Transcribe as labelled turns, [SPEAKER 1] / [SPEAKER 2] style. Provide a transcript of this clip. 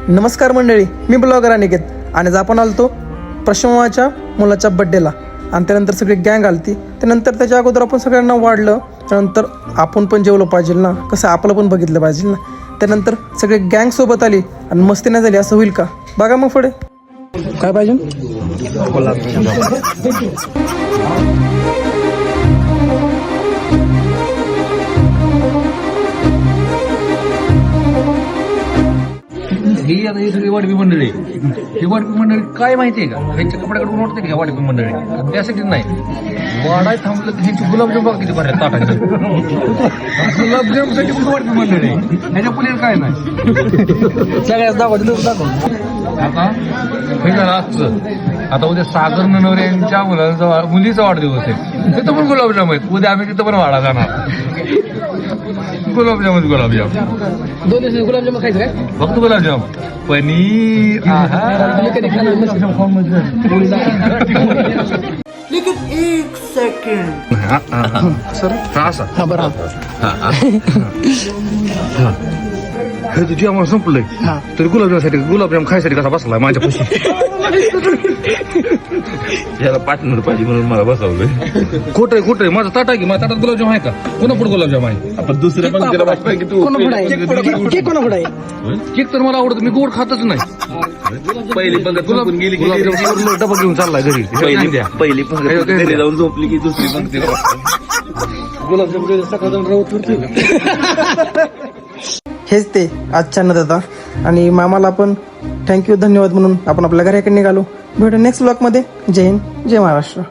[SPEAKER 1] नमस्कार मंडळी, मी ब्लॉगर अनिकेत आणि आज आपण आलतो प्रशमाच्या मुलाच्या बड्डेला आणि त्यानंतर सगळी गँग आलती. त्यानंतर त्याच्या अगोदर आपण सगळ्यांना वाढलं, त्यानंतर आपण पण जेवलं पाहिजे ना, कसं आपलं पण बघितलं पाहिजे ना. त्यानंतर सगळे गँग सोबत आली आणि मस्ती नाही झाली असं होईल का? बघा मग पुढे काय पाहिजे.
[SPEAKER 2] ही आता ही सगळी वाटपी मंडळी ही वाटपी मंडळी काय माहितीये का, ह्यांच्या कपड्याकडून वाटते की वाटपी मंडळी त्यासाठी नाही. वाडाय थांबलं तर ह्यांची गुलाबजाम बघा किती भरले ताटाचे. गुलाबजामसाठी पण वाटपी मंडळी, ह्याच्या पुढे काय नाही.
[SPEAKER 1] सगळ्याच दाखवा.
[SPEAKER 2] आता हे झालं आजचं. आता उद्या सागर ननवरे यांच्या मुलीचा वाढदिवस आहे, तिथं पण गुलाबजाम आहेत. उद्या आम्ही तिथं पण वाडा जाणार. गुलाबजाम गुलाबजाम
[SPEAKER 1] दोन दिवस गुलाबजाम खायचं काय?
[SPEAKER 2] फक्त गुलाबजाम पनीर. हे तुझी आम्हाला संपलंय तरी गुलाबजामसाठी गुलाबजाम खायसाठी कसा बसलाय माझ्या पैसे. याला पार्टनर पाहिजे म्हणून मला बसवलंय. खोटं खोटं माझं ताट आहे की माझ्या ताटात गुलाबजाम आहे का? कोणा पुढे गुलाबजाम आहे? आपण दुसऱ्या पण की तू केक तर मला आवडत, मी गोड खातच नाही. पहिली पंगत गुलाब गेली की डबा घेऊन चाललाय घरी.
[SPEAKER 3] पहिली पंगत घरी जाऊन झोपली की दुसरी पंक्ती
[SPEAKER 2] गुलाबजाम सकाळ जाऊन
[SPEAKER 1] हेच ते आजच्या अन्नदाता आणि मामाला पण थँक्यू धन्यवाद म्हणून आपण आपल्या घराकडे निघालो. भेटू नेक्स्ट ब्लॉगमध्ये. जय हिंद, जय महाराष्ट्र.